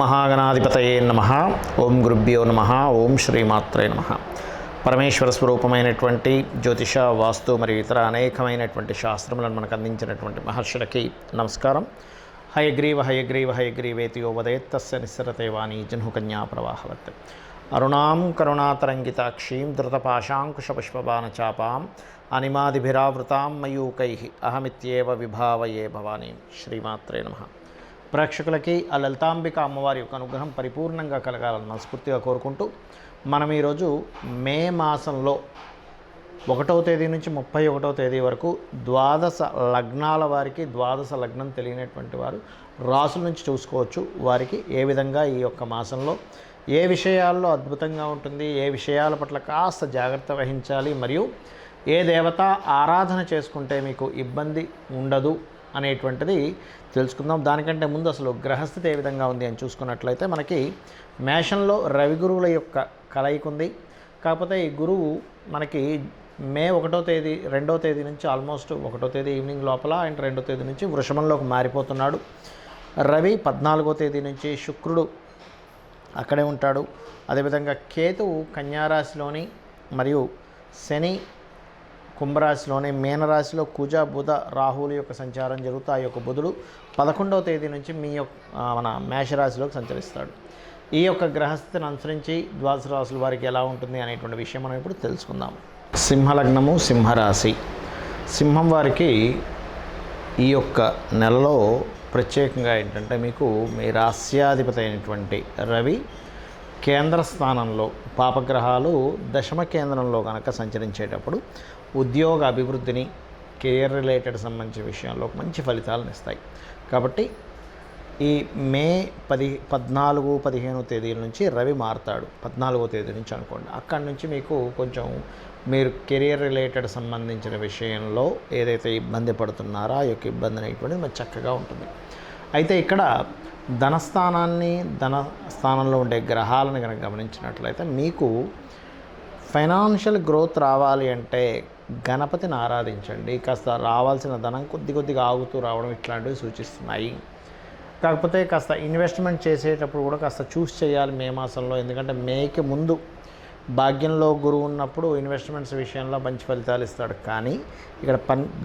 మహాగణాధిపతయే నమః. ఓం గురుభ్యో నమః. ఓం శ్రీమాత్రే నమః. పరమేశ్వర స్వరూపమైనటువంటి జ్యోతిష, వాస్తు మరియు ఇతర అనేకమైనటువంటి శాస్త్రములను మనకు అందించినటువంటి మహర్షులకి నమస్కారం. హయగ్రీవ హయగ్రీవ హయగ్రీవేతి యో వదేత్ తస్య నిస్సరతే వాణీ జహ్నుకన్యా ప్రవాహవత్. అరుణాం కరుణాతరంగితాక్షీం ధృతపాశాంకుశపుష్పబాణచాపాం అనిమాదిభిరావృతాం మయూకైః అహమిత్యేవ విభావయే భవానీం. శ్రీమాత్రే నమః. ప్రేక్షకులకి ఆ లలితాంబిక అమ్మవారి యొక్క అనుగ్రహం పరిపూర్ణంగా కలగాలని మనస్ఫూర్తిగా కోరుకుంటూ, మనం ఈరోజు మే మాసంలో 1వ తేదీ నుంచి 31వ తేదీ వరకు ద్వాదశ లగ్నాల వారికి, ద్వాదశ లగ్నం తెలియనటువంటి వారు రాసుల నుంచి చూసుకోవచ్చు. వారికి ఏ విధంగా ఈ యొక్క మాసంలో ఏ విషయాల్లో అద్భుతంగా ఉంటుంది, ఏ విషయాల పట్ల కాస్త జాగ్రత్త వహించాలి, మరియు ఏ దేవత ఆరాధన చేసుకుంటే మీకు ఇబ్బంది ఉండదు అనేటువంటిది తెలుసుకుందాం. దానికంటే ముందు అసలు గ్రహస్థితి ఏ విధంగా ఉంది అని చూసుకున్నట్లయితే, మనకి మేషంలో రవి గురువుల యొక్క కలయిక ఉంది. కాకపోతే ఈ గురువు మనకి మే 1వ తేదీ 2వ తేదీ నుంచి ఆల్మోస్ట్ 1వ తేదీ ఈవినింగ్ లోపల అండ్ 2వ తేదీ నుంచి వృషభంలోకి మారిపోతున్నాడు. రవి 14వ తేదీ నుంచి, శుక్రుడు అక్కడే ఉంటాడు. అదేవిధంగా కేతువు కన్యారాశిలోని మరియు శని కుంభరాశిలోని, మీనరాశిలో కుజ బుధ రాహువుల యొక్క సంచారం జరుగుతూ ఆ యొక్క బుధుడు 11వ తేదీ నుంచి మన మేషరాశిలోకి సంచరిస్తాడు. ఈ యొక్క గ్రహస్థితిని అనుసరించి ద్వాదశ రాశుల వారికి ఎలా ఉంటుంది అనేటువంటి విషయం మనం ఇప్పుడు తెలుసుకుందాం. సింహలగ్నము, సింహరాశి. సింహం వారికి ఈ యొక్క నెలలో ప్రత్యేకంగా ఏంటంటే, మీకు మీ రాస్యాధిపతి అయినటువంటి రవి కేంద్ర స్థానంలో, పాపగ్రహాలు దశమ కేంద్రంలో కనుక సంచరించేటప్పుడు ఉద్యోగ అభివృద్ధిని, కెరియర్ రిలేటెడ్ సంబంధించిన విషయాల్లో మంచి ఫలితాలను ఇస్తాయి. కాబట్టి ఈ మే 14, 15 తేదీల నుంచి రవి మారుతాడు. 14వ తేదీ నుంచి అనుకోండి. అక్కడి నుంచి మీకు కొంచెం మీరు కెరియర్ రిలేటెడ్ సంబంధించిన విషయంలో ఏదైతే ఇబ్బంది పడుతున్నారో ఆ యొక్క ఇబ్బంది అనేటువంటిది మరి చక్కగా ఉంటుంది. అయితే ఇక్కడ ధనస్థానంలో ఉండే గ్రహాలను కనుక గమనించినట్లయితే, మీకు ఫైనాన్షియల్ గ్రోత్ రావాలి అంటే గణపతిని ఆరాధించండి. కాస్త రావాల్సిన ధనం కొద్దిగా ఆగుతూ రావడం ఇట్లాంటివి సూచిస్తున్నాయి. కాకపోతే కాస్త ఇన్వెస్ట్మెంట్ చేసేటప్పుడు కూడా కాస్త చూస్ చేయాలి మే మాసంలో. ఎందుకంటే మేకి ముందు భాగ్యంలో గురువు ఉన్నప్పుడు ఇన్వెస్ట్మెంట్స్ విషయంలో మంచి ఫలితాలు ఇస్తాడు. కానీ ఇక్కడ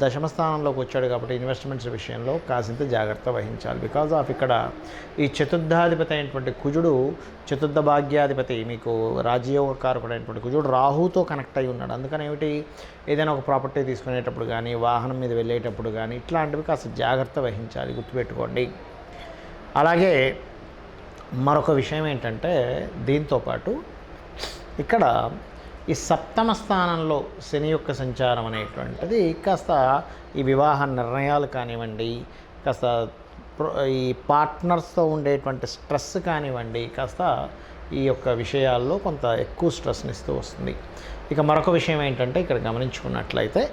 దశమ స్థానంలోకి వచ్చాడు కాబట్టి ఇన్వెస్ట్మెంట్స్ విషయంలో కాసింత జాగ్రత్త వహించాలి. బికాజ్ ఆఫ్ ఇక్కడ ఈ చతుర్థాధిపతి అయినటువంటి కుజుడు, చతుర్థ భాగ్యాధిపతి, మీకు రాజయోగకారకుడు అయినటువంటి కుజుడు రాహుతో కనెక్ట్ అయి ఉన్నాడు. అందుకని ఏమిటి, ఏదైనా ఒక ప్రాపర్టీ తీసుకునేటప్పుడు కానీ, వాహనం మీద వెళ్ళేటప్పుడు కానీ ఇట్లాంటివి కాస్త జాగ్రత్త వహించాలి, గుర్తుపెట్టుకోండి. అలాగే మరొక విషయం ఏంటంటే, దీంతోపాటు ఇక్కడ ఈ సప్తమ స్థానంలో శని యొక్క సంచారం అనేటువంటిది కాస్త ఈ వివాహ నిర్ణయాలు కానివ్వండి, కాస్త ఈ పార్ట్నర్స్తో ఉండేటువంటి స్ట్రెస్ కానివ్వండి, కాస్త ఈ యొక్క విషయాల్లో కొంత ఎక్కువ స్ట్రెస్ని ఇస్తూ వస్తుంది. ఇక మరొక విషయం ఏంటంటే, ఇక్కడ గమనించుకున్నట్లయితే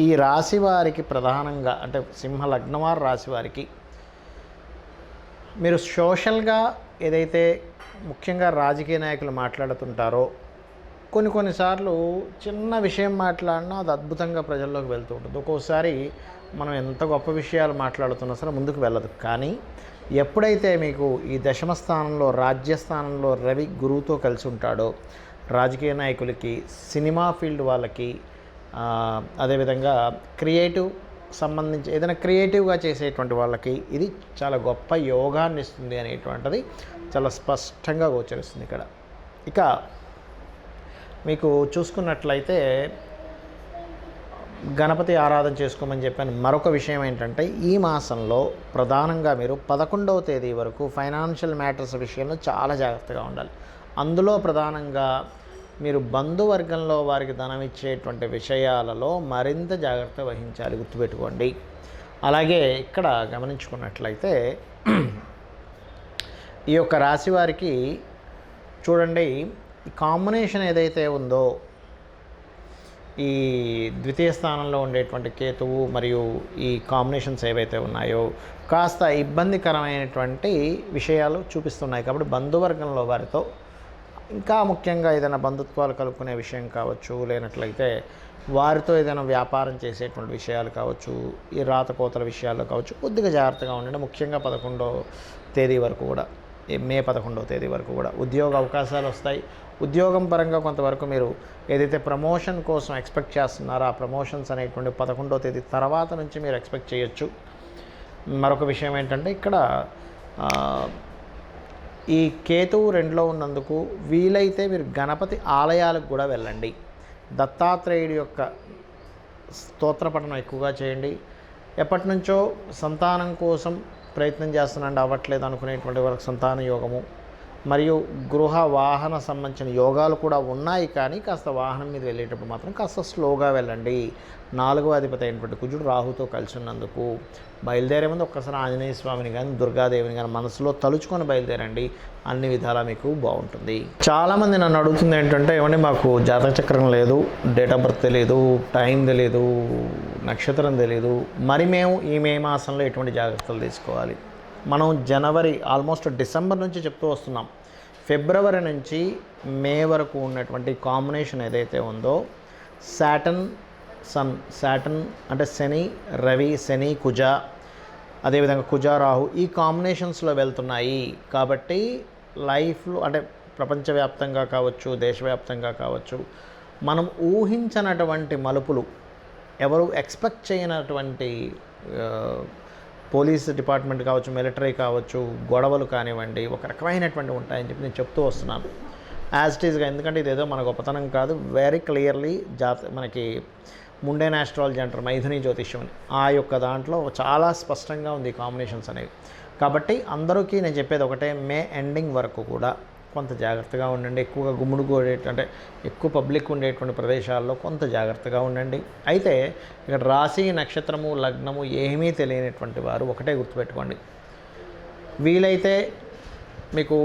ఈ రాశి వారికి ప్రధానంగా, అంటే సింహ లగ్నవారు రాశి వారికి మీరు సోషల్గా ఏదైతే ముఖ్యంగా రాజకీయ నాయకులు మాట్లాడుతుంటారో, కొన్నిసార్లు చిన్న విషయం మాట్లాడినా అది అద్భుతంగా ప్రజల్లోకి వెళ్తూ ఉంటుంది. ఒక్కోసారి మనం ఎంత గొప్ప విషయాలు మాట్లాడుతున్నా సరే ముందుకు వెళ్ళదు. కానీ ఎప్పుడైతే మీకు ఈ దశమ స్థానంలో, రాజ్యస్థానంలో రవి గురువుతో కలిసి ఉంటాడో, రాజకీయ నాయకులకి, సినిమా ఫీల్డ్ వాళ్ళకి, అదేవిధంగా క్రియేటివ్ సంబంధించి ఏదైనా క్రియేటివ్గా చేసేటువంటి వాళ్ళకి ఇది చాలా గొప్ప యోగాన్ని ఇస్తుంది అనేటువంటిది చాలా స్పష్టంగా గోచరిస్తుంది ఇక్కడ. ఇక మీకు చూసుకున్నట్లయితే గణపతి ఆరాధన చేసుకోమని చెప్పాను. మరొక విషయం ఏంటంటే, ఈ మాసంలో ప్రధానంగా మీరు 11వ తేదీ వరకు ఫైనాన్షియల్ మ్యాటర్స్ విషయంలో చాలా జాగ్రత్తగా ఉండాలి. అందులో ప్రధానంగా మీరు బంధువర్గంలో వారికి ధనం ఇచ్చేటువంటి విషయాలలో మరింత జాగ్రత్త వహించాలి, గుర్తుపెట్టుకోండి. అలాగే ఇక్కడ గమనించుకున్నట్లయితే ఈ యొక్క రాశి వారికి చూడండి, ఈ కాంబినేషన్ ఏదైతే ఉందో, ఈ ద్వితీయ స్థానంలో ఉండేటువంటి కేతువు మరియు ఈ కాంబినేషన్స్ ఏవైతే ఉన్నాయో కాస్త ఇబ్బందికరమైనటువంటి విషయాలు చూపిస్తున్నాయి. కాబట్టి బంధువర్గంలో వారితో ఇంకా ముఖ్యంగా ఏదైనా బంధుత్వాలు కలుపుకునే విషయం కావచ్చు, లేనట్లయితే వారితో ఏదైనా వ్యాపారం చేసేటువంటి విషయాలు కావచ్చు, ఈ రాతకోతల విషయాల్లో కావచ్చు, కొద్దిగా జాగ్రత్తగా ఉండండి. ముఖ్యంగా 11వ తేదీ వరకు కూడా, మే 11వ తేదీ వరకు కూడా ఉద్యోగ అవకాశాలు వస్తాయి. ఉద్యోగం పరంగా కొంతవరకు మీరు ఏదైతే ప్రమోషన్ కోసం ఎక్స్పెక్ట్ చేస్తున్నారో ఆ ప్రమోషన్స్ అనేటువంటి 11వ తేదీ తర్వాత నుంచి మీరు ఎక్స్పెక్ట్ చేయొచ్చు. మరొక విషయం ఏంటంటే ఇక్కడ ఈ కేతువు 2లో ఉన్నందుకు వీలైతే మీరు గణపతి ఆలయాలకు కూడా వెళ్ళండి. దత్తాత్రేయుడి యొక్క స్తోత్రపఠనం ఎక్కువగా చేయండి. ఎప్పటి నుంచో సంతానం కోసం ప్రయత్నం చేస్తున్నాండి, అవ్వట్లేదు అనుకునేటువంటి వరకు సంతాన యోగము మరియు గృహ వాహన సంబంధించిన యోగాలు కూడా ఉన్నాయి. కానీ కాస్త వాహనం మీద వెళ్ళేటప్పుడు మాత్రం కాస్త స్లోగా వెళ్ళండి. 4వ అధిపతి అయినటువంటి కుజుడు రాహుతో కలిసి ఉన్నందుకు బయలుదేరే ముందు ఒక్కసారి ఆంజనేయ స్వామిని కానీ దుర్గాదేవిని కానీ మనసులో తలుచుకొని బయలుదేరండి. అన్ని విధాలా మీకు బాగుంటుంది. చాలామంది నన్ను అడుగుతుంది ఏంటంటే, ఏమంటే మాకు జాతక చక్రం లేదు, డేట్ ఆఫ్ బర్త్ తెలియదు, టైం తెలియదు, నక్షత్రం తెలియదు, మరి మేము ఈ మే మాసంలో ఎటువంటి జాగ్రత్తలు తీసుకోవాలి? మనం జనవరి ఆల్మోస్ట్ డిసెంబర్ నుంచి చెప్తూ వస్తున్నాం. ఫిబ్రవరి నుంచి మే వరకు ఉన్నటువంటి కాంబినేషన్ ఏదైతే ఉందో సాటర్న్ అంటే శని రవి, శని కుజ, అదేవిధంగా కుజ రాహు, ఈ కాంబినేషన్స్లో వెళ్తున్నాయి. కాబట్టి లైఫ్లో అంటే ప్రపంచవ్యాప్తంగా కావచ్చు, దేశవ్యాప్తంగా కావచ్చు, మనం ఊహించనటువంటి మలుపులు, ఎవరు ఎక్స్పెక్ట్ చేయనటువంటి పోలీస్ డిపార్ట్మెంట్ కావచ్చు, మిలిటరీ కావచ్చు, గొడవలు కానివ్వండి, ఒక రకమైనటువంటి ఉంటాయని చెప్పి నేను చెప్తూ వస్తున్నాను యాజ్ ఇట్ ఈజ్గా. ఎందుకంటే ఇదేదో మన గొప్పతనం కాదు, వెరీ క్లియర్లీ మనకి ముండేన్ ఆస్ట్రాలజీ అంటారు, మైథుని జ్యోతిష్యం అని, ఆ యొక్క దాంట్లో చాలా స్పష్టంగా ఉంది కాంబినేషన్స్ అనేవి. కాబట్టి అందరికీ నేను చెప్పేది ఒకటే, మే ఎండింగ్ వరకు కూడా కొంత జాగ్రత్తగా ఉండండి. ఎక్కువగా అంటే ఎక్కువ పబ్లిక్ ఉండేటువంటి ప్రదేశాల్లో కొంత జాగ్రత్తగా ఉండండి. అయితే ఇక్కడ రాశి, నక్షత్రము, లగ్నము ఏమీ తెలియనటువంటి వారు ఒకటే గుర్తుపెట్టుకోండి, వీలైతే మీకు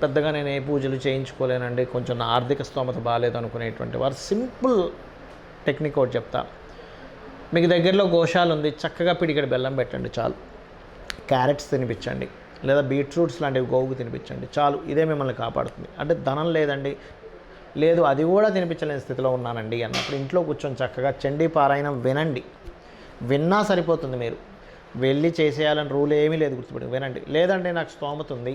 పెద్దగా నేను ఏ పూజలు చేయించుకోలేనండి, కొంచెం నా ఆర్థిక స్తోమత బాగాలేదు అనుకునేటువంటి వారు సింపుల్ టెక్నిక్ ఒకటి చెప్తా. మీకు దగ్గరలో గోశాల ఉంది, చక్కగా పిడికెడు బెల్లం పెట్టండి చాలు. క్యారెట్స్ తినిపించండి, లేదా బీట్రూట్స్ లాంటివి గోవుకు తినిపించండి చాలు. ఇదే మిమ్మల్ని కాపాడుతుంది. అంటే ధనం లేదండి, లేదు అది కూడా తినిపించలేని స్థితిలో ఉన్నానండి అన్నప్పుడు ఇంట్లో కూర్చొని చక్కగా చండీ పారాయణం వినండి. విన్నా సరిపోతుంది. మీరు వెళ్ళి చేసేయాలని రూల్ ఏమీ లేదు, గుర్తుపెట్టి వినండి. లేదంటే నాకు స్తోమత ఉంది,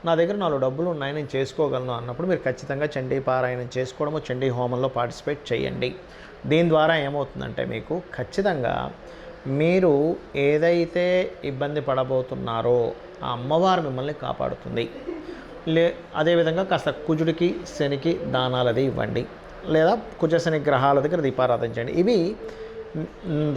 నా దగ్గర 4 డబ్బులు ఉన్నాయి, నేను చేసుకోగలను అన్నప్పుడు మీరు ఖచ్చితంగా చండీ పారాయణం చేసుకోవడము, చండీ హోమంలో పార్టిసిపేట్ చేయండి. దీని ద్వారా ఏమవుతుందంటే మీకు ఖచ్చితంగా మీరు ఏదైతే ఇబ్బంది పడబోతున్నారో ఆ అమ్మవారు మిమ్మల్ని కాపాడుతుంది. అదేవిధంగా కాస్త కుజుడికి, శనికి దానాలది ఇవ్వండి, లేదా కుజ శని గ్రహాల దగ్గర దీపారాధన చేయండి. ఇవి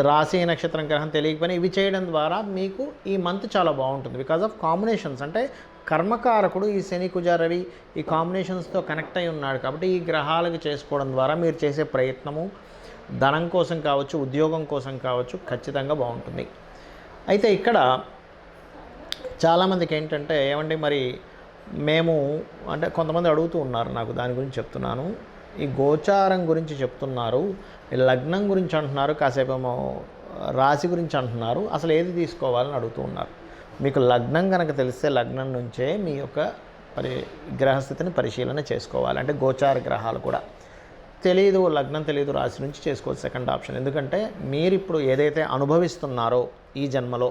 రాశి నక్షత్రం గ్రహం తెలియకపోయినా ఇవి చేయడం ద్వారా మీకు ఈ మంత్ చాలా బాగుంటుంది. బికాజ్ ఆఫ్ కాంబినేషన్స్, అంటే కర్మకారకుడు ఈ శని కుజ రవి ఈ కాంబినేషన్స్తో కనెక్ట్ అయి ఉన్నాడు. కాబట్టి ఈ గ్రహాలకు చేసుకోవడం ద్వారా మీరు చేసే ప్రయత్నము ధనం కోసం కావచ్చు, ఉద్యోగం కోసం కావచ్చు, ఖచ్చితంగా బాగుంటుంది. అయితే ఇక్కడ చాలామందికి ఏంటంటే, ఏమండి మరి మేము అంటే కొంతమంది అడుగుతూ ఉన్నారు, నాకు దాని గురించి చెప్తున్నాను. ఈ గోచారం గురించి చెప్తున్నారు, ఈ లగ్నం గురించి అంటున్నారు, కాసేపేమో రాశి గురించి అంటున్నారు, అసలు ఏది తీసుకోవాలని అడుగుతూ ఉన్నారు. మీకు లగ్నం కనుక తెలిస్తే లగ్నం నుంచే మీ యొక్క గ్రహస్థితిని పరిశీలన చేసుకోవాలి. అంటే గోచార గ్రహాలు కూడా తెలియదు, లగ్నం తెలియదు, రాశి నుంచి చేసుకోవచ్చు సెకండ్ ఆప్షన్. ఎందుకంటే మీరు ఇప్పుడు ఏదైతే అనుభవిస్తున్నారో ఈ జన్మలో,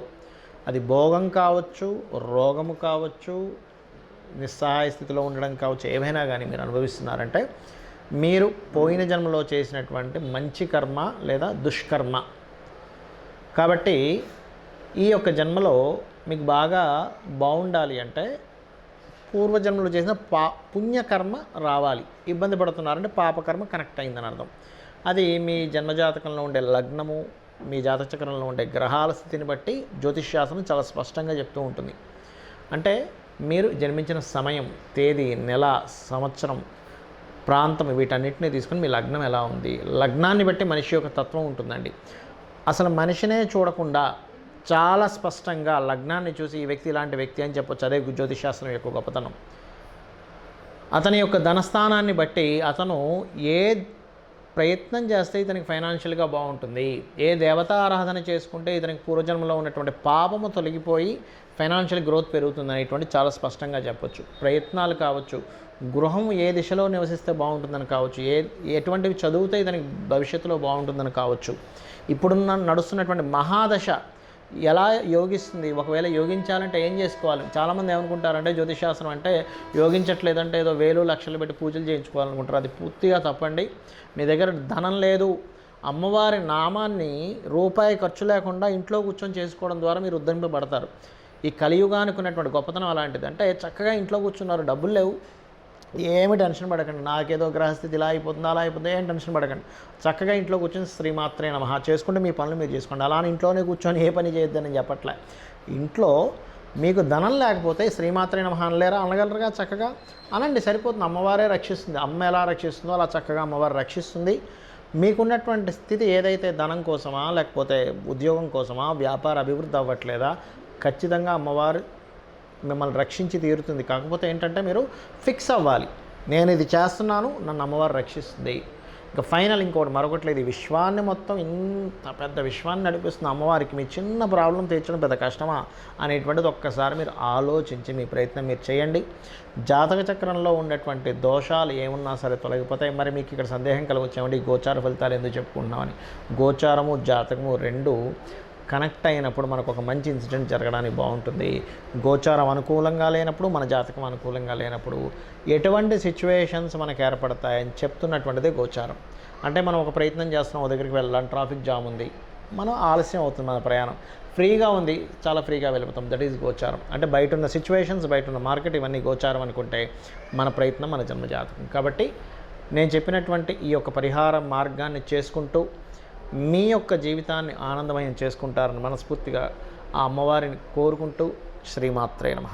అది భోగం కావచ్చు, రోగము కావచ్చు, నిస్సహాయ స్థితిలో ఉండడం కావచ్చు, ఏమైనా కానీ మీరు అనుభవిస్తున్నారంటే మీరు పోయిన జన్మలో చేసినటువంటి మంచి కర్మ లేదా దుష్కర్మ. కాబట్టి ఈ యొక్క జన్మలో మీకు బాగా బాగుండాలి అంటే పూర్వజన్మలో చేసిన పుణ్యకర్మ రావాలి. ఇబ్బంది పడుతున్నారంటే పాపకర్మ కనెక్ట్ అయిందని అర్థం. అది మీ జన్మజాతకంలో ఉండే లగ్నము, మీ జాతక చక్రంలో ఉండే గ్రహాల స్థితిని బట్టి జ్యోతిష్శాస్త్రం చాలా స్పష్టంగా చెప్తూ ఉంటుంది. అంటే మీరు జన్మించిన సమయం, తేదీ, నెల, సంవత్సరం, ప్రాంతం వీటన్నిటిని తీసుకుని మీ లగ్నం ఎలా ఉంది, లగ్నాన్ని బట్టి మనిషి యొక్క తత్వం ఉంటుందండి. అసలు మనిషినే చూడకుండా చాలా స్పష్టంగా లగ్నాన్ని చూసి ఈ వ్యక్తి ఇలాంటి వ్యక్తి అని చెప్పొచ్చు. అదే జ్యోతిషాస్త్రం యొక్క గొప్పతనం. అతని యొక్క ధనస్థానాన్ని బట్టి అతను ఏ ప్రయత్నం చేస్తే ఇతనికి ఫైనాన్షియల్గా బాగుంటుంది, ఏ దేవతా ఆరాధన చేసుకుంటే ఇతనికి పూర్వజన్మలో ఉన్నటువంటి పాపము తొలగిపోయి ఫైనాన్షియల్ గ్రోత్ పెరుగుతుంది అనేటువంటి చాలా స్పష్టంగా చెప్పొచ్చు. ప్రయత్నాలు కావచ్చు, గృహం ఏ దిశలో నివసిస్తే బాగుంటుందని కావచ్చు, ఎటువంటివి చదివితే ఇతనికి భవిష్యత్తులో బాగుంటుందని కావచ్చు, ఇప్పుడున్న నడుస్తున్నటువంటి మహాదశ ఎలా యోగిస్తుంది, ఒకవేళ యోగించాలంటే ఏం చేసుకోవాలి. చాలామంది ఏమనుకుంటారంటే జ్యోతిషాస్త్రం అంటే యోగించట్లేదంటే ఏదో వేలు లక్షలు పెట్టి పూజలు చేయించుకోవాలనుకుంటారు. అది పూర్తిగా తప్పండి. మీ దగ్గర ధనం లేదు, అమ్మవారి నామాన్ని రూపాయి ఖర్చు లేకుండా ఇంట్లో కూర్చొని చేసుకోవడం ద్వారా మీరు ఉద్ధరింపబడతారు. ఈ కలియుగానికి ఉన్నటువంటి గొప్పతనం అలాంటిది. అంటే చక్కగా ఇంట్లో కూర్చున్నారు, డబ్బులు లేవు, ఏమి టెన్షన్ పడకండి, నాకేదో గ్రహస్థితి ఇలా అయిపోతుంది అలా అయిపోతుంది, ఏం టెన్షన్ పడకండి. చక్కగా ఇంట్లో కూర్చొని శ్రీమాత్రే నమః చేసుకుంటే మీ పనులు మీరు చేసుకోండి. అలానే ఇంట్లోనే కూర్చొని ఏ పని చేయొద్దని చెప్పట్లే. ఇంట్లో మీకు ధనం లేకపోతే శ్రీమాత్రే నమః అనలేరా? అనగలరుగా, చక్కగా అనండి, సరిపోతుంది. అమ్మవారే రక్షిస్తుంది. అమ్మ ఎలా రక్షిస్తుందో అలా చక్కగా అమ్మవారు రక్షిస్తుంది. మీకున్నటువంటి స్థితి ఏదైతే ధనం కోసమా, లేకపోతే ఉద్యోగం కోసమా, వ్యాపార అభివృద్ధి అవ్వట్లేదా, ఖచ్చితంగా అమ్మవారు మిమ్మల్ని రక్షించి తీరుతుంది. కాకపోతే ఏంటంటే మీరు ఫిక్స్ అవ్వాలి, నేను ఇది చేస్తున్నాను, నన్ను అమ్మవారు రక్షిస్తుంది. ఇంకా ఫైనల్ ఇంకోటి మరొకట్లేదు, ఈ విశ్వాన్ని మొత్తం ఇంత పెద్ద విశ్వాన్ని నడిపిస్తుంది అమ్మవారికి, మీ చిన్న ప్రాబ్లం తీర్చడం పెద్ద కష్టమా అనేటువంటిది ఒక్కసారి మీరు ఆలోచించి మీ ప్రయత్నం మీరు చేయండి. జాతక చక్రంలో ఉన్నటువంటి దోషాలు ఏమున్నా సరే తొలగిపోతాయి. మరి మీకు ఇక్కడ సందేహం కలగొచ్చామండి, ఈ గోచార ఫలితాలు ఎందుకు చెప్పుకుంటున్నామని. గోచారము జాతకము రెండు కనెక్ట్ అయినప్పుడు మనకు ఒక మంచి ఇన్సిడెంట్ జరగడానికి బాగుంటుంది. గోచారం అనుకూలంగా లేనప్పుడు, మన జాతకం అనుకూలంగా లేనప్పుడు ఎటువంటి సిచ్యువేషన్స్ మనకు ఏర్పడతాయని చెప్తున్నటువంటిదే గోచారం. అంటే మనం ఒక ప్రయత్నం చేస్తున్నాం, ఓ దగ్గరికి వెళ్ళాలి, ట్రాఫిక్ జామ్ ఉంది, మనం ఆలస్యం అవుతుంది, మన ప్రయాణం ఫ్రీగా ఉంది, చాలా ఫ్రీగా వెళ్ళిపోతాం, దట్ ఈజ్ గోచారం. అంటే బయట ఉన్న సిచ్యువేషన్స్, బయట ఉన్న మార్కెట్, ఇవన్నీ గోచారం అనుకుంటే మన ప్రయత్నం మన జన్మజాతకం. కాబట్టి నేను చెప్పినటువంటి ఈ యొక్క పరిహార మార్గాన్ని చేసుకుంటూ మీ యొక్క జీవితాన్ని ఆనందమయం చేసుకుంటారని మనస్ఫూర్తిగా ఆ అమ్మవారిని కోరుకుంటూ శ్రీమాత్రే నమః.